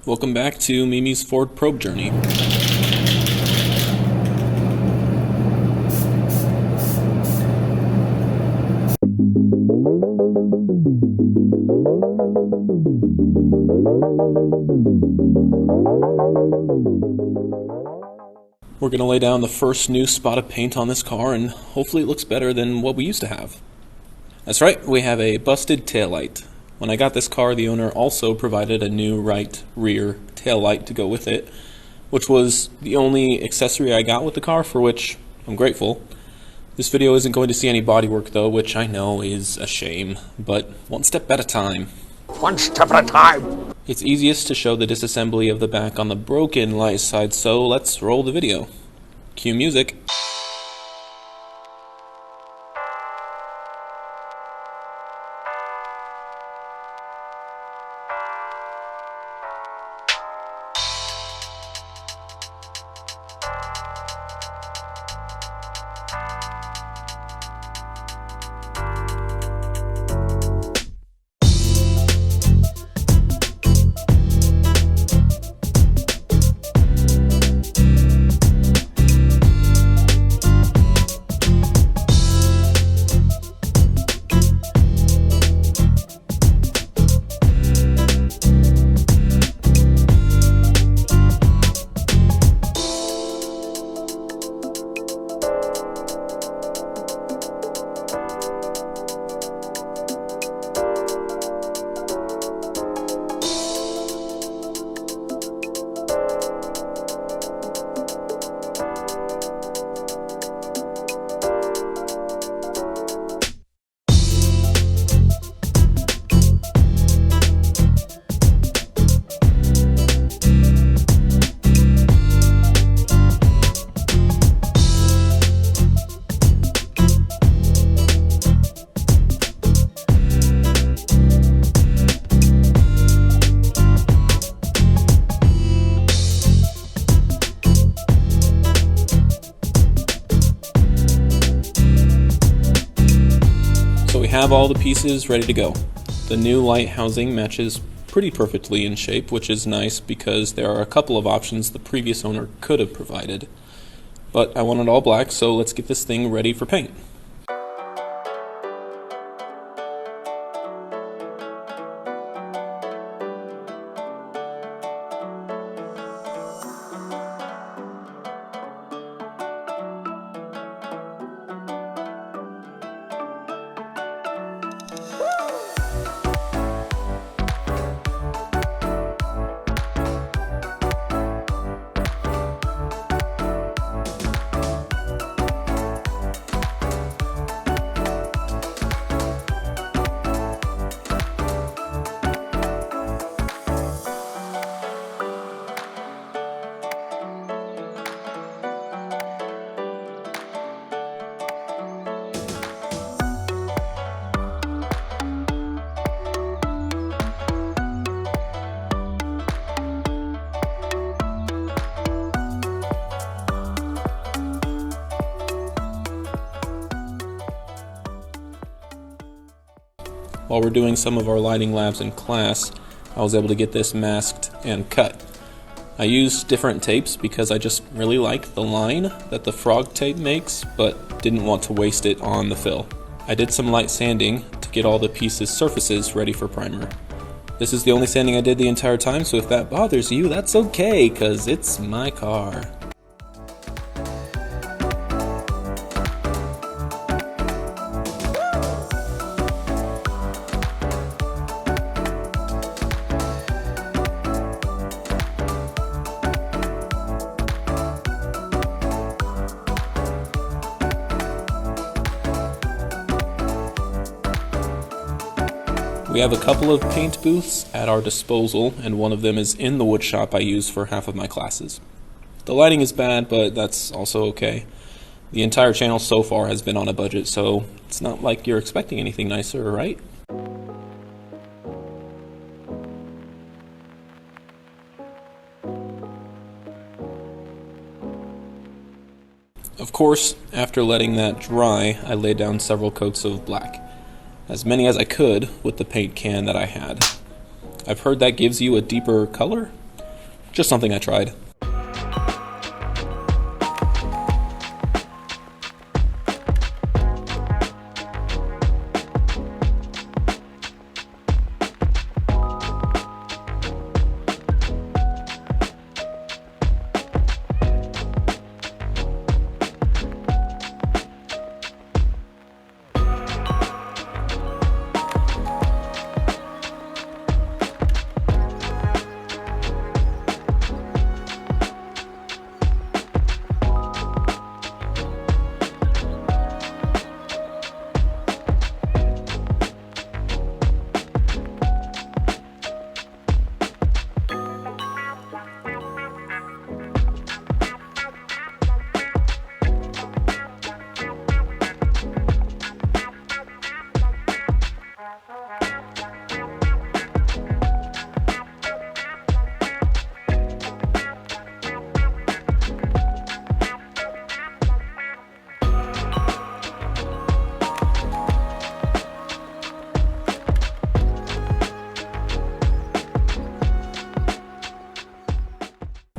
Welcome back to Mimi's Ford probe journey. We're going to lay down the first new spot of paint on this car, and hopefully it looks better than what we used to have. That's right, we have a busted taillight. When I got this car, the owner also provided a new right rear taillight to go with it, which was the only accessory I got with the car, for which I'm grateful. This video isn't going to see any bodywork though, which I know is a shame, but one step at a time. One step at a time! It's easiest to show the disassembly of the back on the broken light side, so let's roll the video. Cue music. Have all the pieces ready to go. The new light housing matches pretty perfectly in shape, which is nice because there are a couple of options the previous owner could have provided. But I want it all black, so let's get this thing ready for paint. While we're doing some of our lighting labs in class, I was able to get this masked and cut. I used different tapes because I just really like the line that the frog tape makes, but didn't want to waste it on the fill. I did some light sanding to get all the pieces' surfaces ready for primer. This is the only sanding I did the entire time, so if that bothers you, that's okay, cause it's my car. We have a couple of paint booths at our disposal, and one of them is in the wood shop I use for half of my classes. The lighting is bad, but that's also okay. The entire channel so far has been on a budget, so it's not like you're expecting anything nicer, right? Of course, after letting that dry, I laid down several coats of black. As many as I could with the paint can that I had. I've heard that gives you a deeper color. Just something I tried.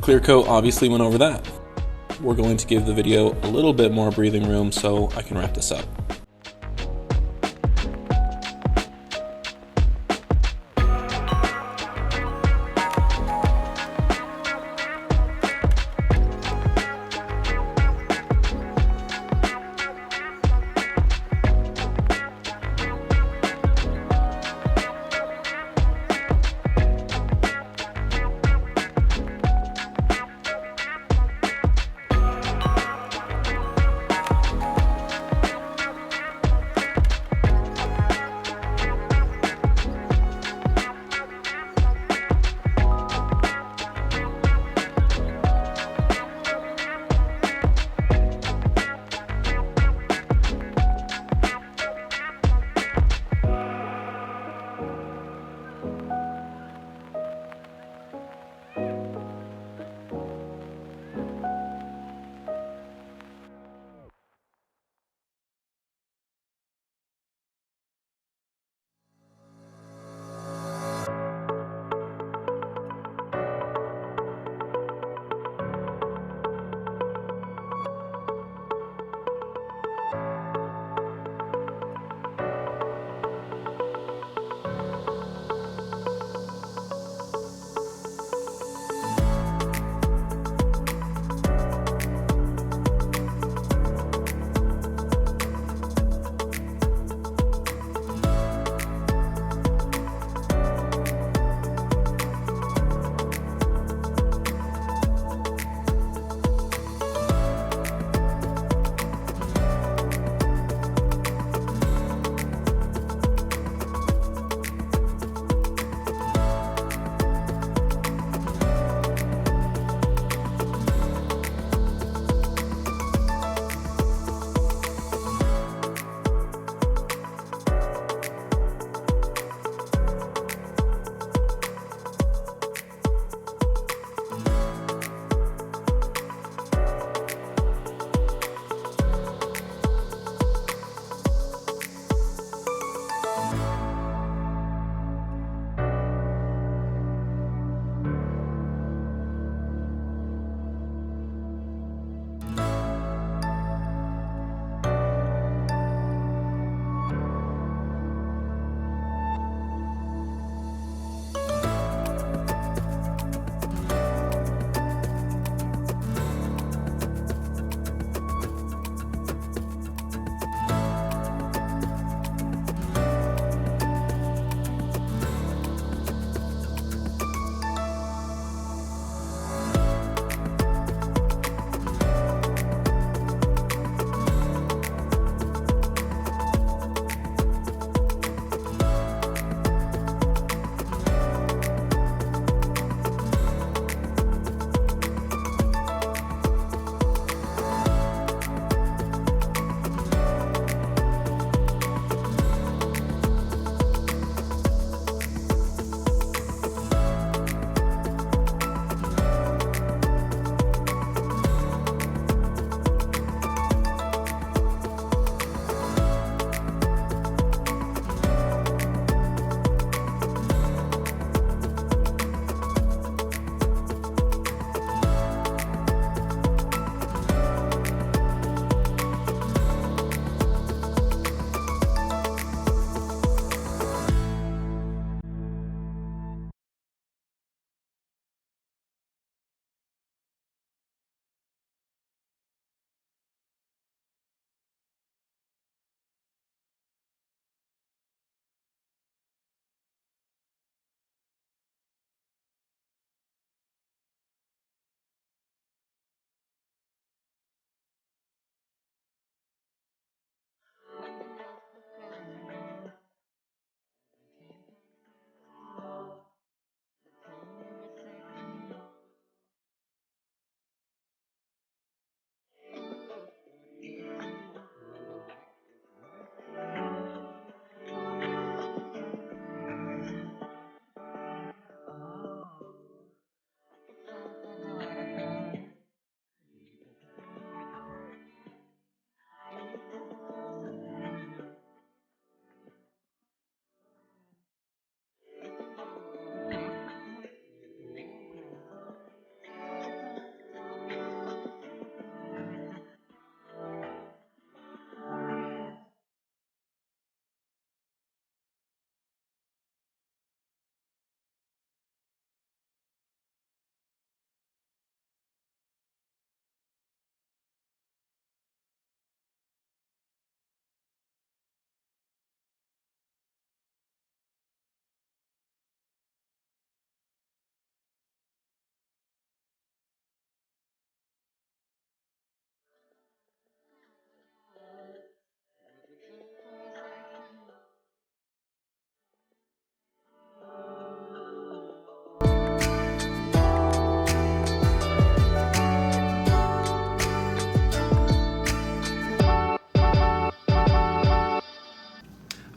Clear coat obviously went over that. We're going to give the video a little bit more breathing room so I can wrap this up.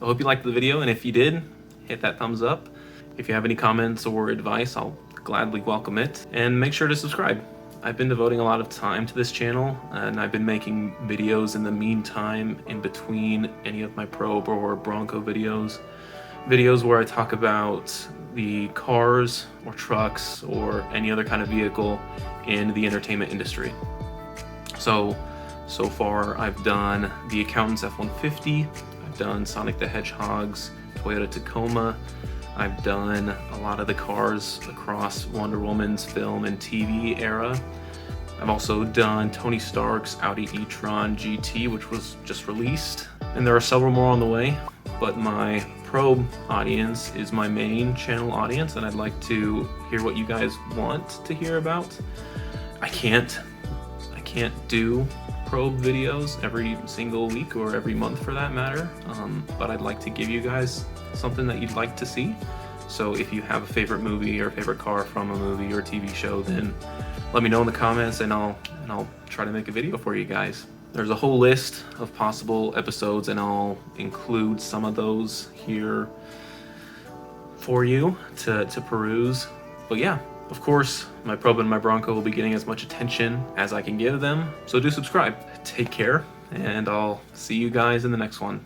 I hope you liked the video, and if you did, hit that thumbs up. If you have any comments or advice, I'll gladly welcome it. And make sure to subscribe. I've been devoting a lot of time to this channel, and I've been making videos in the meantime in between any of my probe or Bronco videos. Videos where I talk about the cars or trucks or any other kind of vehicle in the entertainment industry. So far I've done the Accountant's F-150, I've done Sonic the Hedgehog's Toyota Tacoma, I've done a lot of the cars across Wonder Woman's film and TV era. I've also done Tony Stark's Audi e-tron GT, which was just released. And there are several more on the way, but my probe audience is my main channel audience, and I'd like to hear what you guys want to hear about. I can't do probe videos every single week or every month for that matter, but I'd like to give you guys something that you'd like to see. So if you have a favorite movie or favorite car from a movie or TV show, then let me know in the comments, and I'll try to make a video for you guys. There's a whole list of possible episodes, and I'll include some of those here for you to peruse. But yeah, of course, my probe and my Bronco will be getting as much attention as I can give them, so do subscribe. Take care, and I'll see you guys in the next one.